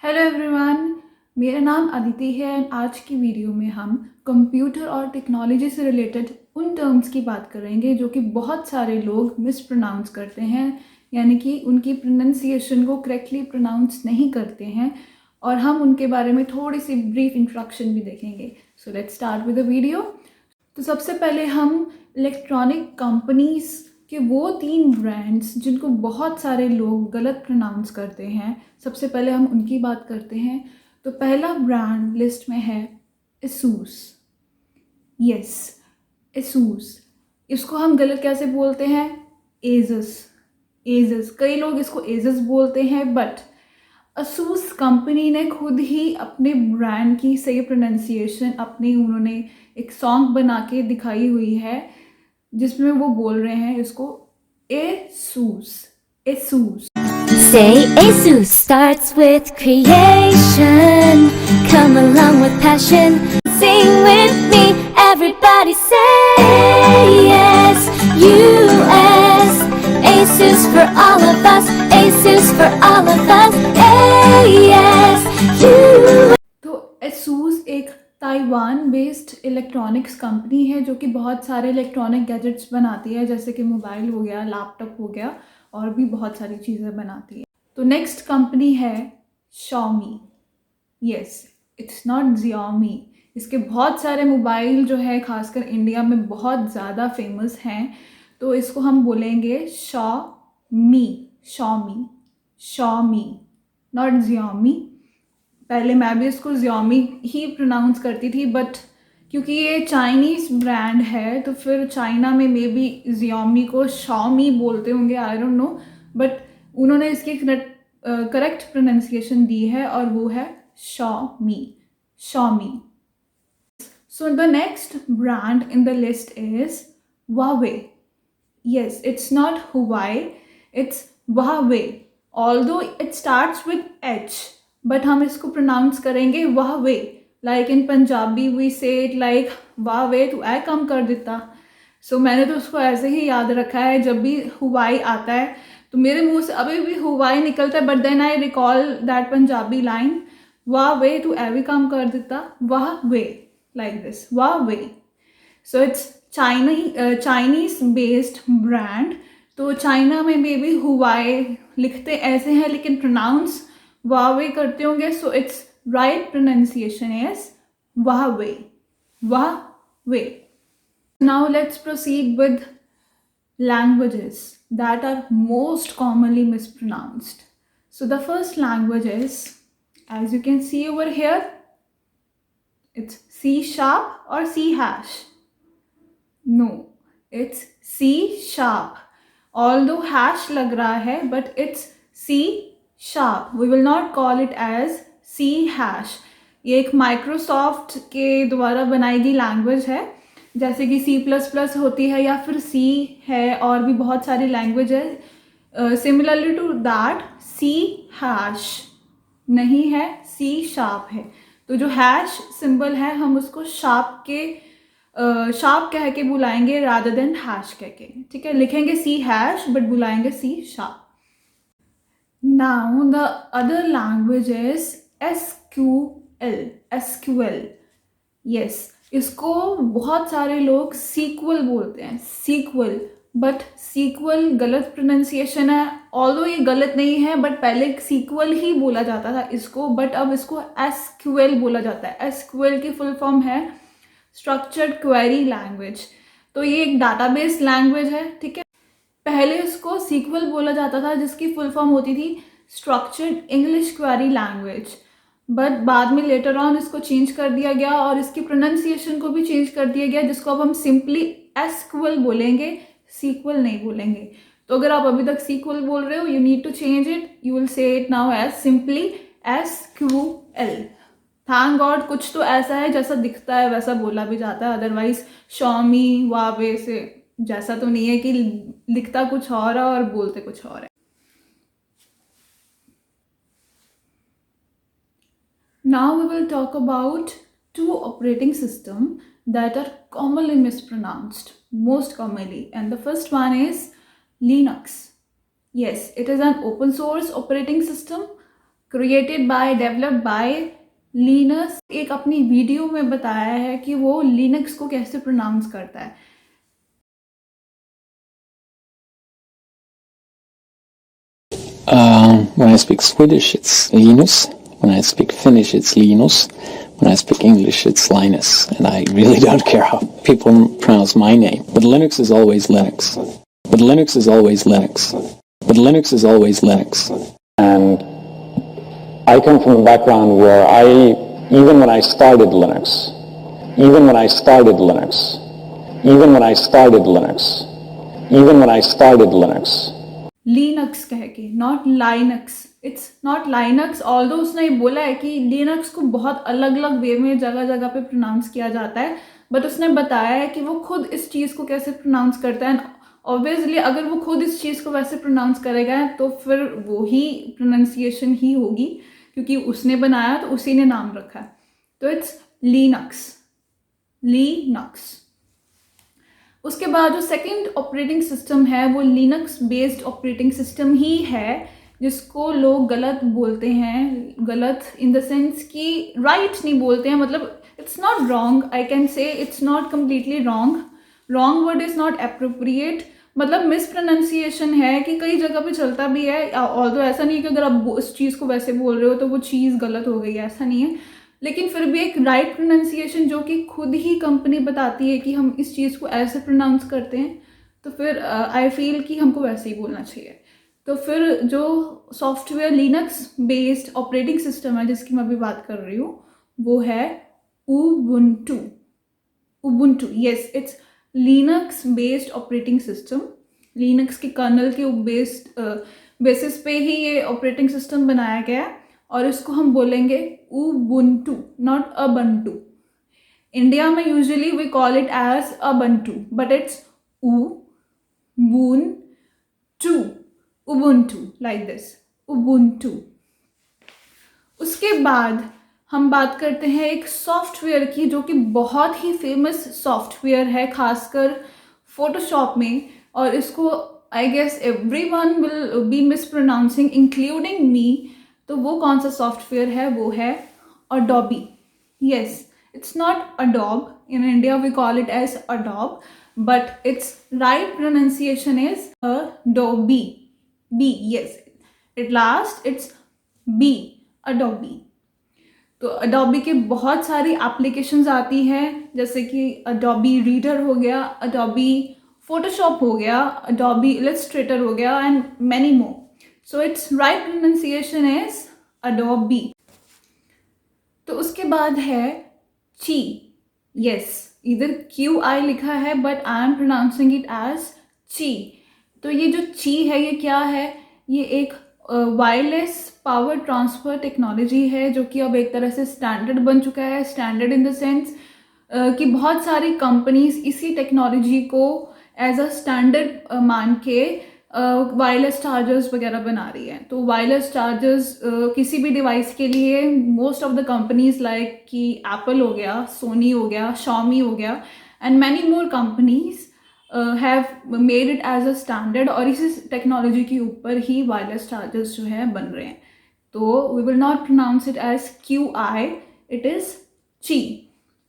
Hello everyone, मेरा नाम अदिति है एंड आज की वीडियो में हम कंप्यूटर और टेक्नोलॉजी से रिलेटेड उन टर्म्स की बात करेंगे जो कि बहुत सारे लोग मिस प्रोनाउंस करते हैं, यानी कि उनकी प्रोनाउंसिएशन को करेक्टली प्रोनाउंस नहीं करते हैं और हम उनके बारे में थोड़ी सी ब्रीफ इंट्रोडक्शन भी देखेंगे। So let's start with the video. तो सबसे पहले हम इलेक्ट्रॉनिक कंपनीज़ कि वो 3 ब्रांड्स जिनको बहुत सारे लोग गलत प्रोनाउंस करते हैं, सबसे पहले हम उनकी बात करते हैं। तो पहला ब्रांड लिस्ट में है एसूस। Yes, Asus. इसको हम गलत कैसे बोलते हैं? एजस। एजस, कई लोग इसको एजस बोलते हैं, बट असूस कंपनी ने खुद ही अपने ब्रांड की सही प्रोनाउंसिएशन उन्होंने एक सॉन्ग बना के दिखाई हुई है जिसमें वो बोल रहे हैं इसको Asus. Asus. Say ASUS starts with creation. Come along with passion. Sing with me. Everybody say yes. US. ASUS for all of us. ASUS for all of us. yes. तो एसूस एक ताइवान बेस्ड इलेक्ट्रॉनिक्स कंपनी है जो कि बहुत सारे electronic gadgets बनाती है, जैसे कि मोबाइल हो गया, लैपटॉप हो गया और भी बहुत सारी चीज़ें बनाती है। तो नेक्स्ट कंपनी है Xiaomi। Yes, it's not Xiaomi। इसके बहुत सारे मोबाइल जो है खासकर इंडिया में बहुत ज़्यादा फेमस हैं, तो इसको हम बोलेंगे Xiaomi। Xiaomi। Xiaomi, not Xiaomi। पहले मैं भी इसको Xiaomi ही प्रोनाउंस करती थी, बट क्योंकि ये चाइनीज़ ब्रांड है तो फिर चाइना में मे बी Xiaomi को Xiaomi बोलते होंगे, आई डोंट नो, बट उन्होंने इसकी करेक्ट प्रोनाउंसिएशन दी है और वो है Xiaomi। Xiaomi। So the next brand in the list is Huawei. Yes, it's not Huawei, it's Huawei. Although it starts with H, but हम इसको प्रोनाउंस करेंगे Huawei. Like in Punjabi we say it like Huawei, तो ऐ कम कर देता। So मैंने तो उसको ऐसे ही याद रखा है, जब भी Huawei आता है तो मेरे मुंह से अभी भी Huawei निकलता है, but then I recall that Punjabi line Huawei, तो ऐ भी कम कर देता Huawei, like this Huawei. So it's Chinese based brand. तो चाइना में मे बी हुआई लिखते ऐसे हैं लेकिन प्रोनाउंस वावे करते होंगे, so it's right pronunciation is Huawei. Huawei. Now let's proceed with languages that are most commonly mispronounced. So the first language is, as you can see over here, it's C# or C#. No, it's C#. Although hash लग रहा है, but it's C#. We will not call it as C#. ये एक Microsoft के द्वारा बनाई गई language है, जैसे कि C++ होती है या फिर C है, और भी बहुत सारी लैंग्वेज है सिमिलरली टू दैट। C# नहीं है, C# है। तो जो हैश सिंबल है हम उसको शार्प कह के बुलाएंगे रादर देन हैश कह के, ठीक है। लिखेंगे C# बट बुलाएंगे C#। Now the other language is SQL। SQL। Yes, इसको बहुत सारे लोग सीक्वल बोलते हैं, सीक्वल, बट सीक्वल गलत प्रोनाउंसिएशन है। ऑल्दो ये गलत नहीं है, बट पहले सीक्वल ही बोला जाता था इसको, बट अब इसको SQL बोला जाता है। SQL की फुल फॉर्म है स्ट्रक्चर्ड क्वेरी लैंग्वेज। तो ये एक डाटाबेस लैंग्वेज है, ठीक है। पहले इसको सीक्वल बोला जाता था जिसकी फुल फॉर्म होती थी structured English query language, but बाद में लेटर ऑन इसको चेंज कर दिया गया और इसकी प्रोनाउंसिएशन को भी चेंज कर दिया गया, जिसको अब हम सिंपली SQL बोलेंगे, सीक्वल नहीं बोलेंगे। तो अगर आप अभी तक सीक्वल बोल रहे हो, you need to change it, you will say it now as simply SQL। Thank God कुछ तो ऐसा है जैसा दिखता है वैसा बोला भी जाता है, अदरवाइज Xiaomi वावे से जैसा तो नहीं है कि लिखता कुछ और है और बोलते कुछ और है। Now we will talk about 2 operating systems that are commonly mispronounced, most commonly, and the first one is Linux. Yes, it is an open source operating system created by, developed by Linux. एक अपनी video में बताया है कि वो Linux को कैसे pronounce करता है। When I speak Swedish, it's Linus. When I speak Finnish, it's Linus. When I speak English, it's Linus. And I really don't care how people pronounce my name. But Linux is always Linux. But Linux is always Linux. But Linux is always Linux. And I come from a background where even when I started Linux, even when I started Linux, even when I started Linux, even when I started Linux, Linux कह के, not Linux. It's not Linux, although उसने ये बोला है कि Linux को बहुत अलग अलग वे में जगह जगह पे प्रोनाउंस किया जाता है, बट उसने बताया है कि वो खुद इस चीज़ को कैसे प्रोनाउंस करता है। ऑब्वियसली अगर वो खुद इस चीज़ को वैसे प्रोनाउंस करेगा तो फिर वो ही प्रोनाउंसिएशन ही होगी, क्योंकि उसने बनाया तो उसी ने नाम रखा है। तो इट्स लिनक्स, लिनक्स। उसके बाद जो सेकंड ऑपरेटिंग सिस्टम है वो लिनक्स बेस्ड ऑपरेटिंग सिस्टम ही है, जिसको लोग गलत बोलते हैं। गलत इन द सेंस कि राइट नहीं बोलते हैं, मतलब it's not wrong, I can say it's not completely wrong. Wrong word is not appropriate, मतलब मिस प्रोनाउंसिएशन है कि कई जगह पे चलता भी है। ऑल्दो ऐसा नहीं है कि अगर आप उस चीज़ को वैसे बोल रहे हो तो वो चीज़ गलत हो गई है, ऐसा नहीं है। लेकिन फिर भी एक राइट प्रोनाउंसिएशन जो कि खुद ही कंपनी बताती है कि हम इस चीज़ को ऐसे प्रोनाउंस करते हैं, तो फिर आई फील कि हमको वैसे ही बोलना चाहिए। तो फिर जो software Linux based operating system है जिसकी मैं अभी बात कर रही हूँ वो है Ubuntu. Ubuntu, yes, it's Linux based operating system. Linux के कर्नल के बेसिस पे ही ये ऑपरेटिंग सिस्टम बनाया गया है, और इसको हम बोलेंगे उबुंटू, नॉट अबंटू। इंडिया में usually we call it as Ubuntu, but it's Ubuntu, Ubuntu, like this, Ubuntu. उसके बाद हम बात करते हैं एक सॉफ्टवेयर की जो कि बहुत ही फेमस सॉफ्टवेयर है, खासकर फोटोशॉप में, और इसको I guess everyone will be mispronouncing including me. तो वो कौन सा सॉफ्टवेयर है? वो है Adobe. Yes, it's not Adobe, in India we call it as Adobe, but it's right pronunciation is Adobe, B, yes, it last it's B, Adobe. तो Adobe के बहुत सारी एप्लीकेशंस आती हैं, जैसे कि अडोबी रीडर हो गया, अडोबी फोटोशॉप हो गया, अडोबी इलस्ट्रेटर हो गया, and many more. So it's right pronunciation is Adobe. तो उसके बाद है ची। यस, इधर QI लिखा है but I am pronouncing it as chi. तो ये जो ची है ये क्या है? ये एक वायरलेस पावर ट्रांसफ़र टेक्नोलॉजी है जो कि अब एक तरह से स्टैंडर्ड बन चुका है। स्टैंडर्ड इन द सेंस कि बहुत सारी कंपनीज इसी टेक्नोलॉजी को एज अ स्टैंडर्ड मान के वायरलेस चार्जर्स वगैरह बना रही है। तो वायरलेस चार्जर्स किसी भी डिवाइस के लिए most of the companies like कि एप्पल हो गया, सोनी हो गया, Xiaomi हो गया, and many more companies have made it as a standard, और इसी टेक्नोलॉजी के ऊपर ही वायरलेस चार्जर्स जो है बन रहे हैं। तो we will not pronounce it as QI, it is chi.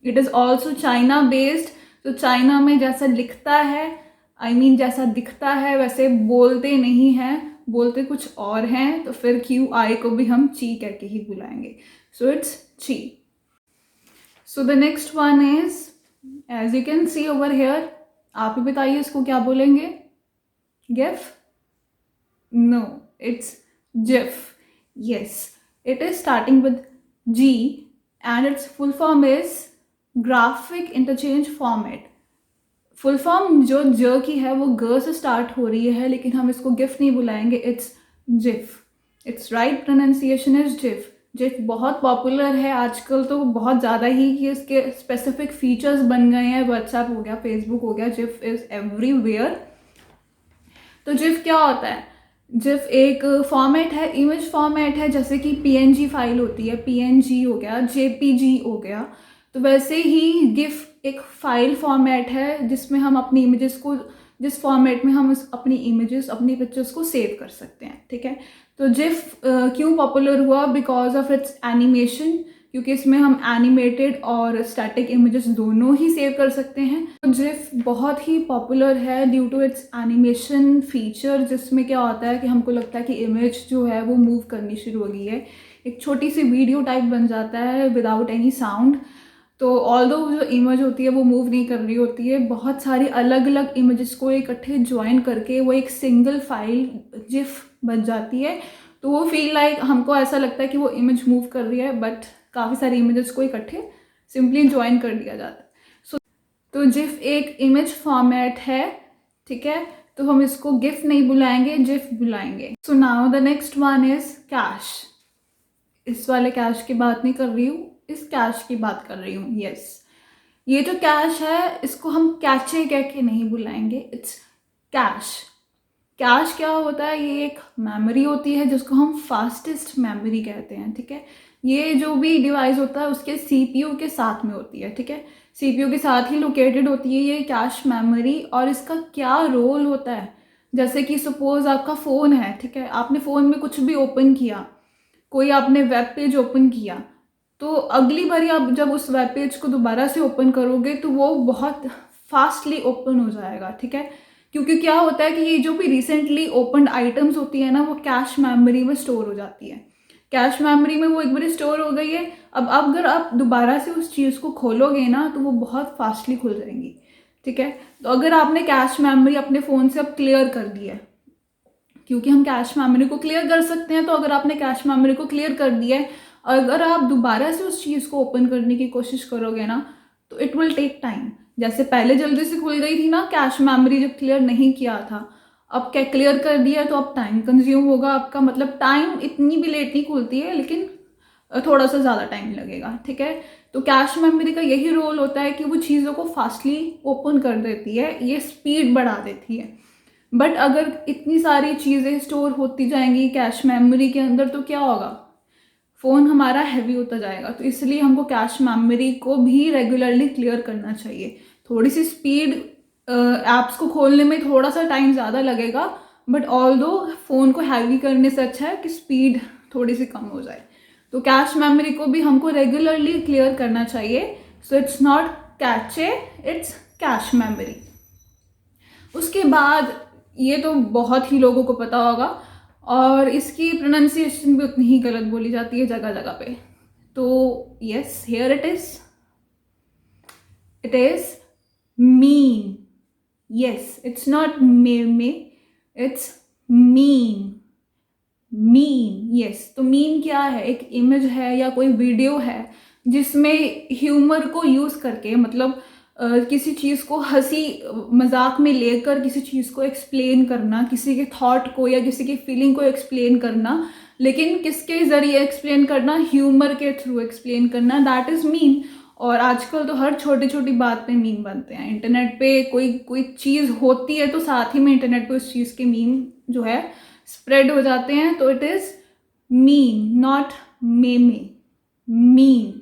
It is also China based. तो चाइना में जैसा लिखता है, जैसा दिखता है वैसे बोलते नहीं हैं, बोलते कुछ और हैं, तो फिर QI को भी हम ची करके ही बुलाएंगे। So it's chi. So the next one is, as you can see over here, आप ही बताइए इसको क्या बोलेंगे? Gif? No, it's jif. Yes, it is starting with G and its full form is graphic interchange format. Full form जो ज की है वो ग से स्टार्ट हो रही है, लेकिन हम इसको गिफ नहीं बुलाएंगे, it's GIF. It's right pronunciation is GIF. GIF बहुत पॉपुलर है आजकल, तो बहुत ज़्यादा ही कि इसके स्पेसिफिक फीचर्स बन गए हैं। व्हाट्सएप हो गया, फेसबुक हो गया, जिफ इज़ एवरीवेयर। तो जिफ क्या होता है? जिफ एक फॉर्मेट है, इमेज फॉर्मेट है, जैसे कि PNG फाइल होती है, PNG हो गया, JPG हो गया। तो वैसे ही गिफ एक फाइल फॉर्मेट है जिसमें हम अपनी इमेजेस को, जिस फॉर्मेट में हम अपनी इमेजेस, अपनी पिक्चर्स को सेव कर सकते हैं, ठीक है। तो जिफ क्यों पॉपुलर हुआ? बिकॉज ऑफ इट्स एनिमेशन, क्योंकि इसमें हम एनिमेटेड और स्टैटिक इमेजेस दोनों ही सेव कर सकते हैं। तो जिफ बहुत ही पॉपुलर है due to its animation feature, जिसमें क्या होता है कि हमको लगता है कि इमेज जो है वो मूव करनी शुरू हो गई है, एक छोटी सी वीडियो टाइप बन जाता है विदाउट एनी साउंड। तो ऑल्दो जो इमेज होती है वो मूव नहीं कर रही होती है, बहुत सारी अलग अलग इमेजेस को इकट्ठे ज्वाइन करके वो एक सिंगल फाइल जिफ बन जाती है। तो वो फील लाइक हमको ऐसा लगता है कि वो इमेज मूव कर रही है, बट काफ़ी सारी इमेजेस को इकट्ठे सिंपली ज्वाइन कर दिया जाता है। सो तो जिफ एक इमेज फॉर्मेट है, ठीक है। तो हम इसको गिफ नहीं बुलाएंगे, जिफ बुलाएंगे। So now the next one is cash. इस वाले कैश की बात नहीं कर रही हूँ, इस कैश की बात कर रही हूँ। यस, ये जो कैश है इसको हम कैचे कह के नहीं बुलाएंगे, इट्स कैश। कैश क्या होता है? ये एक मेमोरी होती है जिसको हम फास्टेस्ट मेमोरी कहते हैं, ठीक है। ये जो भी डिवाइस होता है उसके सीपीयू के साथ में होती है, ठीक है। सीपीयू के साथ ही लोकेटेड होती है ये कैश मेमोरी। और इसका क्या रोल होता है? जैसे कि सपोज आपका फ़ोन है, ठीक है, आपने फ़ोन में कुछ भी ओपन किया, कोई आपने वेब पेज ओपन किया, तो अगली बारी आप जब उस वेब पेज को दोबारा से ओपन करोगे तो वो बहुत फास्टली ओपन हो जाएगा, ठीक है। क्योंकि क्या होता है कि ये जो भी रिसेंटली ओपन आइटम्स होती है ना, वो कैश मेमोरी में स्टोर हो जाती है। कैश मेमोरी में वो एक बार स्टोर हो गई है, अब अगर आप दोबारा से उस चीज़ को खोलोगे ना तो वो बहुत फास्टली खुल जाएंगी, ठीक है। तो अगर आपने कैश मेमोरी अपने फ़ोन से अब क्लियर कर दी है, क्योंकि हम कैश मेमोरी को क्लियर कर सकते हैं, तो अगर आपने कैश मेमोरी को क्लियर कर दिया है, अगर आप दोबारा से उस चीज़ को ओपन करने की कोशिश करोगे ना तो इट विल टेक टाइम। जैसे पहले जल्दी से खुल गई थी ना कैश मेमोरी जब क्लियर नहीं किया था, अब क्या क्लियर कर दिया तो अब टाइम कंज्यूम होगा आपका। मतलब टाइम इतनी भी लेट नहीं खुलती है, लेकिन थोड़ा सा ज़्यादा टाइम लगेगा, ठीक है। तो कैश मेमोरी का यही रोल होता है कि वो चीज़ों को फास्टली ओपन कर देती है, ये स्पीड बढ़ा देती है। बट अगर इतनी सारी चीज़ें स्टोर होती जाएंगी कैश मेमोरी के अंदर तो क्या होगा? फ़ोन हमारा हैवी होता जाएगा। तो इसलिए हमको कैश मेमोरी को भी रेगुलरली क्लियर करना चाहिए। थोड़ी सी स्पीड ऐप्स को खोलने में थोड़ा सा टाइम ज़्यादा लगेगा, बट ऑल्दो फ़ोन को हैवी करने से अच्छा है कि स्पीड थोड़ी सी कम हो जाए। तो कैश मेमोरी को भी हमको रेगुलरली क्लियर करना चाहिए। So it's not cache, it's cache memory. उसके बाद ये तो बहुत ही लोगों को पता होगा, और इसकी प्रोनाउंसिएशन भी उतनी ही गलत बोली जाती है जगह जगह पे। तो yes, here it is mean. Yes, it's not may, it's mean. Mean, yes. तो मीन क्या है? एक इमेज है या कोई वीडियो है जिसमें ह्यूमर को यूज़ करके, मतलब किसी चीज़ को हंसी मजाक में लेकर किसी चीज़ को एक्सप्लेन करना, किसी के थॉट को या किसी की फीलिंग को एक्सप्लेन करना, लेकिन किसके ज़रिए एक्सप्लेन करना? ह्यूमर के थ्रू एक्सप्लेन करना, दैट इज़ मीन। और आजकल तो हर छोटी छोटी बात पे मीम बनते हैं। इंटरनेट पे कोई चीज़ होती है तो साथ ही में इंटरनेट पे उस चीज़ के मीम जो है स्प्रेड हो जाते हैं। तो it is mean, not meme, mean.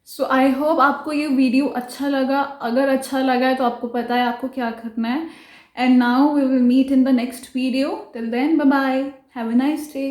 So I hope आपको ये वीडियो अच्छा लगा। अगर अच्छा लगा है तो आपको पता है आपको क्या करना है। And now we will meet in the next video. Till then, bye bye, have a nice day.